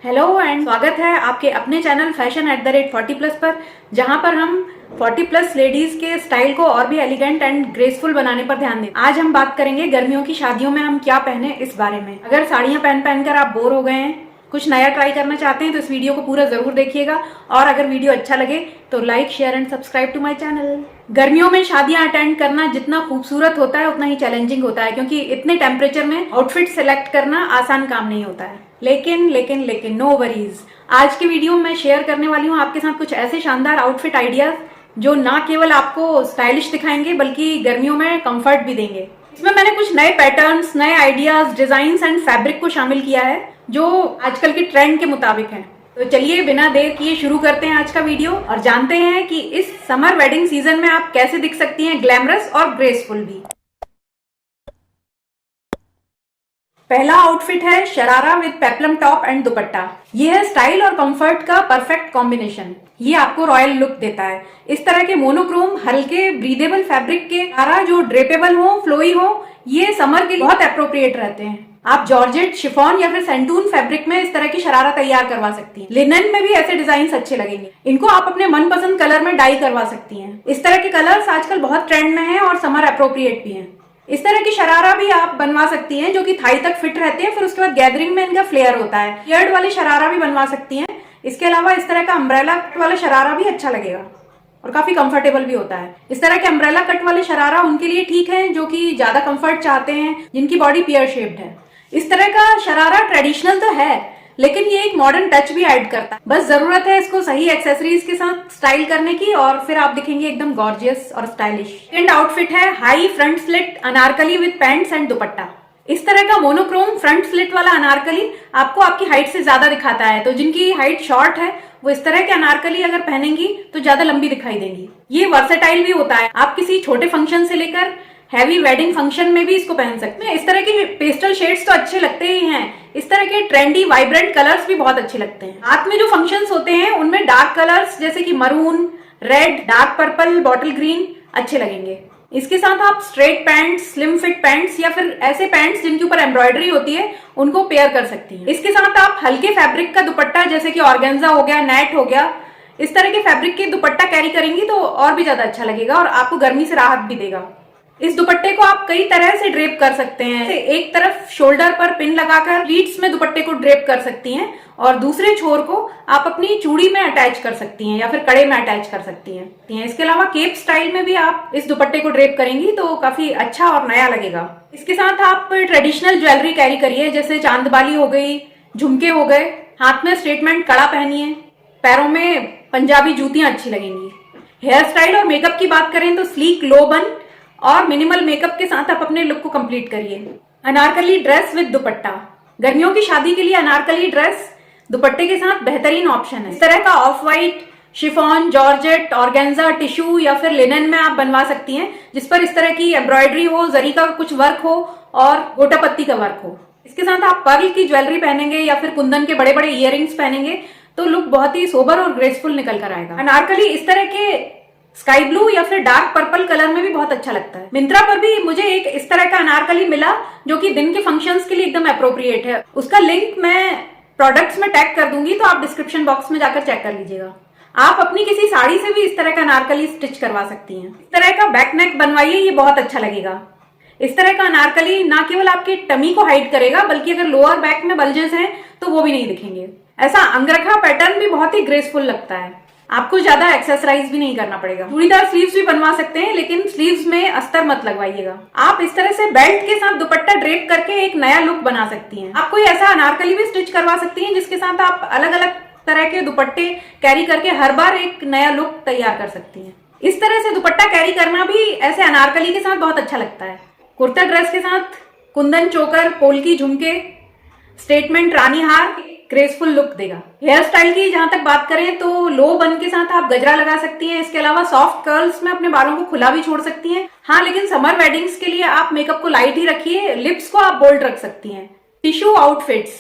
Hello and स्वागत है आपके अपने चैनल fashion@40+ पर, जहां पर हम 40+ लेडीज के स्टाइल को और भी एलिगेंट एंड ग्रेसफुल बनाने पर ध्यान दें। आज हम बात करेंगे गर्मियों की शादियों में हम क्या पहने इस बारे में। अगर साड़ियां पहन कर आप बोर हो गए हैं, कुछ नया ट्राई करना चाहते हैं तो इस वीडियो को पूरा जरूर देखिएगा। और अगर वीडियो अच्छा लगे तो like, share and subscribe to my channel. गर्मियों में शादियां अटेंड करना जितना खूबसूरत होता है उतना ही चैलेंजिंग होता है, क्योंकि इतने टेम्परेचर में आउटफिट सेलेक्ट करना आसान काम नहीं होता है। लेकिन नो वरीज, आज के वीडियो में मैं शेयर करने वाली हूँ आपके साथ कुछ ऐसे शानदार आउटफिट आइडियाज जो ना केवल आपको स्टाइलिश दिखाएंगे बल्कि गर्मियों में कंफर्ट भी देंगे। इसमें मैंने कुछ नए पैटर्न्स, नए आइडियाज, डिजाइन एंड फैब्रिक को शामिल किया है जो आजकल के ट्रेंड के मुताबिक है। तो चलिए बिना देर किए शुरू करते हैं आज का वीडियो और जानते हैं कि इस समर वेडिंग सीजन में आप कैसे दिख सकती हैं ग्लैमरस और ग्रेसफुल भी। पहला आउटफिट है sharara with peplum top and दुपट्टा। ये है स्टाइल और कंफर्ट का परफेक्ट कॉम्बिनेशन। ये आपको रॉयल लुक देता है। इस तरह के मोनोक्रोम हल्के ब्रीदेबल फैब्रिक के शरारा जो ड्रेपेबल हो, फ्लोई हो, ये समर के लिए बहुत अप्रोप्रिएट रहते हैं। आप जॉर्जेट, शिफॉन या फिर सेंटून फैब्रिक में इस तरह की शरारा तैयार करवा सकती हैं। लिनन में भी ऐसे डिजाइन अच्छे लगेंगे। इनको आप अपने मनपसंद कलर में डाई करवा सकती हैं। इस तरह के कलर्स आजकल बहुत ट्रेंड में हैं और समर अप्रोप्रिएट भी हैं। इस तरह की शरारा भी आप बनवा सकती हैं जो कि थाई तक फिट रहते हैं, फिर उसके बाद गैदरिंग में इनका फ्लेयर होता है। फ्लेयर्ड वाले शरारा भी बनवा सकती हैं। इसके अलावा इस तरह का अम्ब्रेला कट वाला शरारा भी अच्छा लगेगा और काफी कंफर्टेबल भी होता है। इस तरह के अम्ब्रेला कट वाले शरारा उनके लिए ठीक है जो कि ज्यादा कंफर्ट चाहते हैं, जिनकी बॉडी पियर शेप्ड है। इस तरह का शरारा ट्रेडिशनल तो है, लेकिन ये एक मॉडर्न टच भी ऐड करता है। बस जरूरत है इसको सही एक्सेसरीज के साथ स्टाइल करने की और फिर आप दिखेंगे एकदम गॉर्जियस और स्टाइलिश। सेकंड आउटफिट है high front slit Anarkali with pants and दुपट्टा। इस तरह का मोनोक्रोम फ्रंट स्लिट वाला अनारकली आपको आपकी हाइट से ज्यादा दिखाता है, तो जिनकी हाइट शॉर्ट है वो इस तरह के अनारकली अगर पहनेंगी तो ज्यादा लंबी दिखाई देंगी। ये वर्सेटाइल भी होता है, आप किसी छोटे फंक्शन से लेकर हैवी वेडिंग फंक्शन में भी इसको पहन सकते हैं। इस तरह के पेस्टल शेड्स तो अच्छे लगते ही हैं, इस तरह के ट्रेंडी वाइब्रेंट कलर्स भी बहुत अच्छे लगते हैं। रात में जो फंक्शंस होते हैं उनमें डार्क कलर्स जैसे कि maroon, red, dark purple, bottle green अच्छे लगेंगे। इसके साथ आप straight pants, slim fit pants या फिर ऐसे पैंट्स जिनके ऊपर एम्ब्रॉयडरी होती है उनको पेयर कर सकती हैं। इसके साथ आप हल्के फैब्रिक का दुपट्टा जैसे कि ऑर्गेन्जा हो गया, नेट हो गया, इस तरह के फैब्रिक के दुपट्टा कैरी करेंगी तो और भी ज्यादा अच्छा लगेगा और आपको गर्मी से राहत भी देगा। इस दुपट्टे को आप कई तरह से ड्रेप कर सकते हैं। एक तरफ शोल्डर पर पिन लगाकर प्लीट्स में दुपट्टे को ड्रेप कर सकती हैं और दूसरे छोर को आप अपनी चूड़ी में अटैच कर सकती हैं या फिर कड़े में अटैच कर सकती हैं। इसके अलावा केप स्टाइल में भी आप इस दुपट्टे को ड्रेप करेंगी तो काफी अच्छा और नया लगेगा। इसके साथ आप ट्रेडिशनल ज्वेलरी कैरी करिए जैसे चांदबाली हो गई, झुमके हो गए, हाथ में स्टेटमेंट कड़ा पहनिए, पैरों में पंजाबी जूतियां अच्छी लगेंगी। हेयर स्टाइल और मेकअप की बात करें तो स्लीक, लो बन और मिनिमल मेकअप के साथ आप अपने लुक को कंप्लीट करिए। अनारकली ड्रेस विद दुपट्टा। गर्मियों की शादी के लिए अनारकली ड्रेस दुपट्टे के साथ बेहतरीन ऑप्शन है। इस तरह का of white, chiffon, georgette, organza, tissue या फिर लिनन में आप बनवा सकती हैं जिस पर इस तरह की एम्ब्रॉयडरी हो, जरी का कुछ वर्क हो और गोटा पत्ती का वर्क हो। इसके साथ आप पर्ल की ज्वेलरी पहनेंगे या फिर कुंदन के बड़े बड़े इयररिंग्स पहनेंगे तो लुक बहुत ही सोबर और ग्रेसफुल निकल कर आएगा। अनारकली इस तरह के स्काई ब्लू या फिर डार्क पर्पल कलर में भी बहुत अच्छा लगता है। मिंत्रा पर भी मुझे एक इस तरह का अनारकली मिला जो कि दिन के फंक्शंस के लिए एकदम अप्रोप्रिएट है। उसका लिंक मैं प्रोडक्ट्स में टैग कर दूंगी तो आप डिस्क्रिप्शन बॉक्स में जाकर चेक कर लीजिएगा। आप अपनी किसी साड़ी से भी इस तरह का अनारकली स्टिच करवा सकती हैं। इस तरह का बैक नेक बनवाइए, ये बहुत अच्छा लगेगा। इस तरह का अनारकली ना केवल आपकी टमी को हाइड करेगा बल्कि अगर लोअर बैक में बल्जेस हैं तो वो भी नहीं दिखेंगे। ऐसा अंगरखा पैटर्न भी बहुत ही ग्रेसफुल लगता है, आपको ज्यादा एक्सेसराइज भी नहीं करना पड़ेगा। चूड़ीदार स्लीव्स भी बनवा सकते हैं लेकिन स्लीव्स में अस्तर मत लगवाइएगा। आप इस तरह से बेल्ट के साथ दुपट्टा ड्रेप करके एक नया लुक बना सकती हैं। आप कोई ऐसा अनारकली भी स्टिच करवा सकती हैं जिसके साथ आप अलग अलग तरह के दुपट्टे कैरी करके हर बार एक नया लुक तैयार कर सकती हैं। इस तरह से दुपट्टा कैरी करना भी ऐसे अनारकली के साथ बहुत अच्छा लगता है। कुर्ता ड्रेस के साथ कुंदन, चोकर, पोल्की, झुमके, स्टेटमेंट रानी हार ग्रेसफुल लुक देगा। हेयर स्टाइल की जहां तक बात करें तो लो बन के साथ आप गजरा लगा सकती हैं। इसके अलावा सॉफ्ट कर्ल्स में अपने बालों को खुला भी छोड़ सकती हैं। हाँ, लेकिन समर वेडिंग्स के लिए आप मेकअप को लाइट ही रखिए, लिप्स को आप बोल्ड रख सकती हैं। Tissue outfits.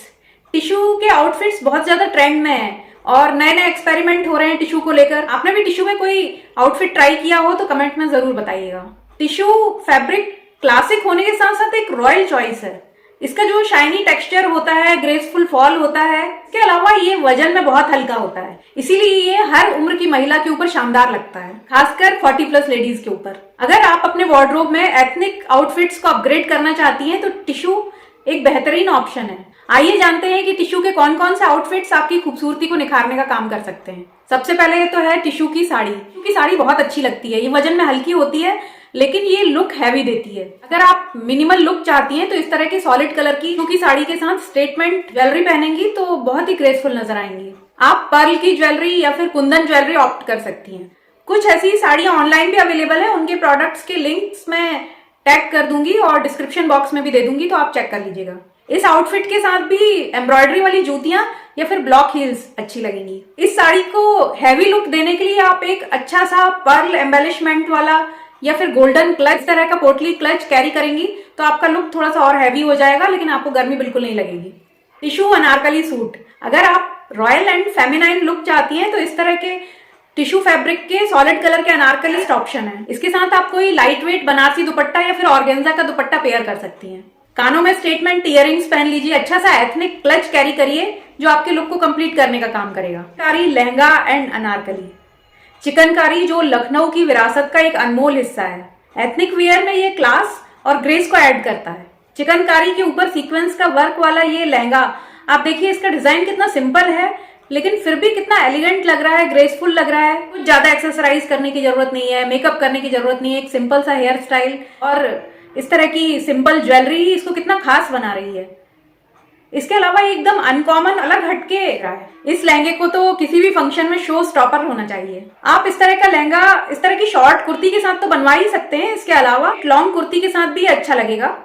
टिश्यू के आउटफिट्स बहुत ज्यादा ट्रेंड में है और नए नए एक्सपेरिमेंट हो रहे हैं टिश्यू को लेकर। आपने भी टिश्यू में कोई आउटफिट ट्राई किया हो तो कमेंट में जरूर बताइएगा। टिश्यू फैब्रिक क्लासिक होने के साथ साथ एक रॉयल चॉइस है। इसका जो शाइनी टेक्सचर होता है, ग्रेसफुल फॉल होता है, इसके अलावा ये वजन में बहुत हल्का होता है, इसीलिए ये हर उम्र की महिला के ऊपर शानदार लगता है, खासकर 40+ लेडीज के ऊपर। अगर आप अपने वार्डरोब में एथनिक आउटफिट्स को अपग्रेड करना चाहती हैं तो टिश्यू एक बेहतरीन ऑप्शन है। आइए जानते हैं कि टिश्यू के कौन कौन से आउटफिट्स आपकी खूबसूरती को निखारने का काम कर सकते हैं। सबसे पहले तो है टिश्यू की साड़ी। टिश्यू की साड़ी बहुत अच्छी लगती है, ये वजन में हल्की होती है लेकिन ये लुक हैवी देती है। अगर आप मिनिमल लुक चाहती हैं तो इस तरह की सॉलिड कलर की टिश्यू की साड़ी के साथ स्टेटमेंट ज्वेलरी पहनेंगी तो बहुत ही ग्रेसफुल नजर आएंगी। आप पर्ल की ज्वेलरी या फिर कुंदन ज्वेलरी ऑप्ट कर सकती हैं। कुछ ऐसी साड़ियां ऑनलाइन भी अवेलेबल है, उनके प्रोडक्ट्स के लिंक्स मैं टैग कर दूंगी और डिस्क्रिप्शन बॉक्स में भी दे दूंगी, तो आप चेक कर लीजिएगा। इस आउटफिट के साथ भी एम्ब्रॉयडरी वाली जूतियां या फिर ब्लॉक हील्स अच्छी लगेंगी। इस साड़ी को हैवी लुक देने के लिए आप एक अच्छा सा पर्ल एम्बेलिशमेंट वाला या फिर गोल्डन क्लच तरह का पोटली क्लच कैरी करेंगी तो आपका लुक थोड़ा सा और हैवी हो जाएगा, लेकिन आपको गर्मी बिल्कुल नहीं लगेगी। Tissue Anarkali suit. अगर आप रॉयल एंड फेमिनाइन लुक चाहती हैं तो इस तरह के टिश्यू फैब्रिक के सॉलिड कलर के अनारकली ऑप्शन है। इसके साथ आप कोई लाइट वेट बनारसी दुपट्टा या फिर ऑर्गेन्जा का दुपट्टा पेयर कर सकती हैं। कानों में स्टेटमेंट इयररिंग्स पहन लीजिए, अच्छा सा एथनिक क्लच कैरी करिए जो आपके लुक को कंप्लीट करने का काम करेगा। कारी लहंगा एंड अनारकली। चिकनकारी जो लखनऊ की विरासत का एक अनमोल हिस्सा है, एथनिक वियर में ये क्लास और ग्रेस को ऐड करता है। चिकनकारी के ऊपर सीक्वेंस का वर्क वाला ये लहंगा, आप देखिए इसका डिजाइन कितना सिंपल है लेकिन फिर भी कितना एलिगेंट लग रहा है, ग्रेसफुल लग रहा है। कुछ ज्यादा एक्सेसराइज करने की जरूरत नहीं है, मेकअप करने की जरूरत नहीं है, एक सिंपल सा हेयर स्टाइल और इस तरह की सिंपल ज्वेलरी ही इसको कितना खास बना रही है। इसके अलावा एकदम अनकॉमन अलग हटके रहा है। इस लहंगे को तो किसी भी फंक्शन में शो स्टॉपर होना चाहिए। आप इस तरह का लहंगा इस तरह की शॉर्ट कुर्ती के साथ तो बनवा ही सकते हैं, इसके अलावा लॉन्ग कुर्ती के साथ भी अच्छा लगेगा।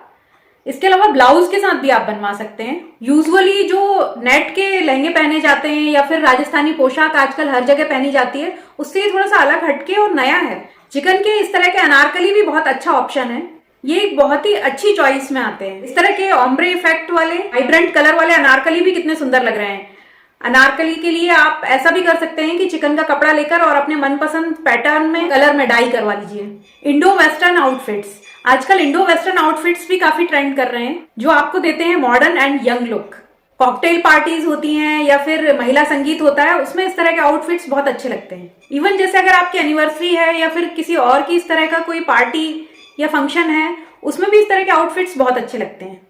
इसके अलावा ब्लाउज के साथ भी आप बनवा सकते हैं। यूजुअली जो नेट के लहंगे पहने जाते हैं या फिर राजस्थानी पोशाक आजकल हर जगह पहनी जाती है, उससे ये थोड़ा सा अलग हटके और नया है। चिकन के इस तरह के अनारकली भी बहुत अच्छा ऑप्शन है, ये एक बहुत ही अच्छी चॉइस में आते हैं। इस तरह के ऑम्ब्रे इफेक्ट वाले वाइब्रेंट कलर वाले अनारकली भी कितने सुंदर लग रहे हैं। अनारकली के लिए आप ऐसा भी कर सकते हैं कि चिकन का कपड़ा लेकर और अपने मनपसंद पैटर्न में कलर में डाई करवा लीजिए। Indo western outfits. आजकल इंडो वेस्टर्न आउटफिट्स भी काफी ट्रेंड कर रहे हैं जो आपको देते हैं modern and young look. Cocktail parties होती हैं या फिर महिला संगीत होता है, उसमें इस तरह के आउटफिट्स बहुत अच्छे लगते हैं। इवन जैसे अगर आपकी एनिवर्सरी है या फिर किसी और की इस तरह का कोई पार्टी या फंक्शन है, उसमें भी इस तरह के आउटफिट्स बहुत अच्छे लगते हैं।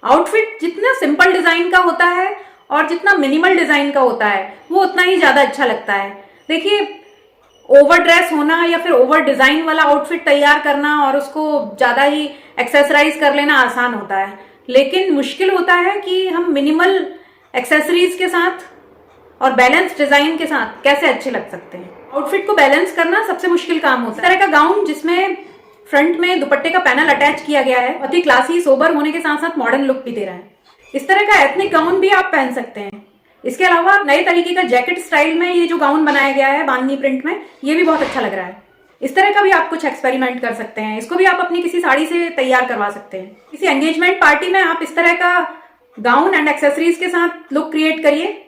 आउटफिट जितना सिंपल डिजाइन का होता है और जितना मिनिमल डिजाइन का होता है वो उतना ही ज्यादा अच्छा लगता है। देखिए, ओवर ड्रेस होना या फिर ओवर डिजाइन वाला आउटफिट तैयार करना और उसको ज्यादा ही एक्सेसराइज कर लेना आसान होता है, लेकिन मुश्किल होता है कि हम मिनिमल एक्सेसरीज के साथ और बैलेंस डिजाइन के साथ कैसे अच्छे लग सकते हैं। आउटफिट को बैलेंस करना सबसे मुश्किल काम होता है। इस तरह का गाउन जिसमें फ्रंट में दुपट्टे का पैनल अटैच किया गया है, बहुत ही क्लासी सोबर होने के साथ साथ मॉडर्न लुक भी दे रहा है। इस तरह का एथनिक गाउन भी आप पहन सकते हैं। इसके अलावा नए तरीके का जैकेट स्टाइल में ये जो गाउन बनाया गया है बांधनी प्रिंट में, ये भी बहुत अच्छा लग रहा है। इस तरह का भी आप कुछ एक्सपेरिमेंट कर सकते हैं। इसको भी आप अपनी किसी साड़ी से तैयार करवा सकते हैं। किसी एंगेजमेंट पार्टी में आप इस तरह का गाउन एंड एक्सेसरीज के साथ लुक क्रिएट करिए।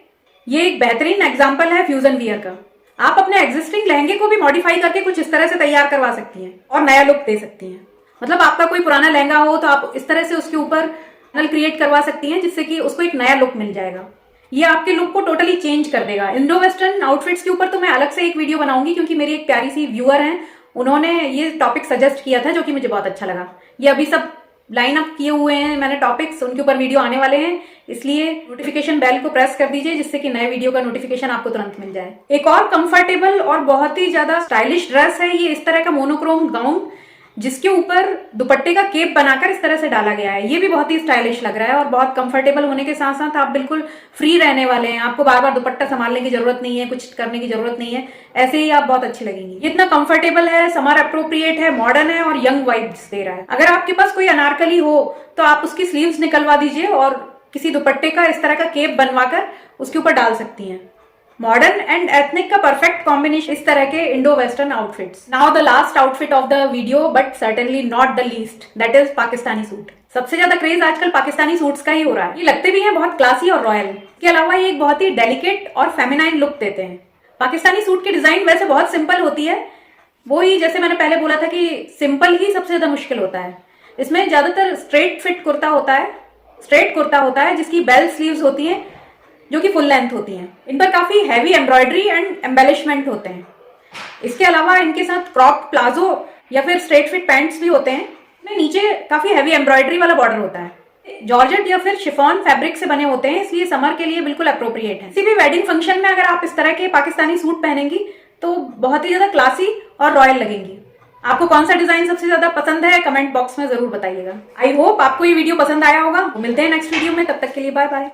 ये एक बेहतरीन एग्जाम्पल है फ्यूजन वियर का। आप अपने एग्जिस्टिंग लहंगे को भी मॉडिफाई करके कुछ इस तरह से तैयार करवा सकती हैं और नया लुक दे सकती हैं। मतलब आपका कोई पुराना लहंगा हो तो आप इस तरह से उसके ऊपर पैनल क्रिएट करवा सकती हैं जिससे कि उसको एक नया लुक मिल जाएगा। ये आपके लुक को टोटली चेंज कर देगा। इंडो वेस्टर्न आउटफिट्स के ऊपर तो मैं अलग से एक वीडियो बनाऊंगी क्योंकि मेरी एक प्यारी सी व्यूअर हैं, उन्होंने ये टॉपिक सजेस्ट किया था जो कि मुझे बहुत अच्छा लगा। ये अभी सब लाइन अप किए हुए हैं मैंने टॉपिक्स, उनके ऊपर वीडियो आने वाले हैं, इसलिए नोटिफिकेशन बेल को प्रेस कर दीजिए जिससे कि नए वीडियो का नोटिफिकेशन आपको तुरंत मिल जाए। एक और कंफर्टेबल और बहुत ही ज्यादा स्टाइलिश ड्रेस है ये इस तरह का मोनोक्रोम गाउन जिसके ऊपर दुपट्टे का केप बनाकर इस तरह से डाला गया है। ये भी बहुत ही स्टाइलिश लग रहा है और बहुत कंफर्टेबल होने के साथ साथ आप बिल्कुल फ्री रहने वाले हैं। आपको बार बार दुपट्टा संभालने की जरूरत नहीं है, कुछ करने की जरूरत नहीं है, ऐसे ही आप बहुत अच्छी लगेंगी। ये इतना कंफर्टेबल है, समर अप्रोप्रिएट है, मॉडर्न है और यंग वाइब्स दे रहा है। अगर आपके पास कोई अनारकली हो तो आप उसकी स्लीव्स निकलवा दीजिए और किसी दुपट्टे का इस तरह का केप बनवाकर उसके ऊपर डाल सकती हैं। मॉडर्न एंड एथनिक का परफेक्ट कॉम्बिनेशन इस तरह के Indo western outfits. Now the last outfit of the video but certainly not the least, that is Pakistani suit. सबसे ज्यादा क्रेज आजकल पाकिस्तानी सूट्स का ही हो रहा है। ये लगते भी हैं बहुत क्लासी और रॉयल, इसके अलावा ये एक बहुत ही डेलिकेट और फेमिनाइन लुक देते हैं। पाकिस्तानी सूट की डिजाइन वैसे बहुत सिंपल होती है, वो ही जैसे मैंने पहले बोला था कि सिंपल ही सबसे ज्यादा मुश्किल होता है। इसमें ज्यादातर स्ट्रेट फिट कुर्ता होता है, स्ट्रेट कुर्ता होता है जिसकी बेल स्लीव्स होती हैं जो कि फुल लेंथ होती हैं। इन पर काफी हैवी एम्ब्रॉयडरी एंड एम्बेलिशमेंट होते हैं। इसके अलावा इनके साथ क्रॉप प्लाजो या फिर स्ट्रेट फिट पैंट्स भी होते हैं। इनमें नीचे काफी हैवी एम्ब्रॉयडरी वाला बॉर्डर होता है। जॉर्जेट या फिर शिफॉन फैब्रिक से बने होते हैं, इसलिए समर के लिए बिल्कुल अप्रोप्रिएट है। किसी भी वेडिंग फंक्शन में अगर आप इस तरह के पाकिस्तानी सूट पहनेंगी तो बहुत ही ज्यादा क्लासी और रॉयल लगेंगी। आपको कौन सा डिजाइन सबसे ज्यादा पसंद है कमेंट बॉक्स में जरूर बताइएगा। आई होप आपको ये वीडियो पसंद आया होगा। मिलते हैं नेक्स्ट वीडियो में, तब तक के लिए बाय बाय।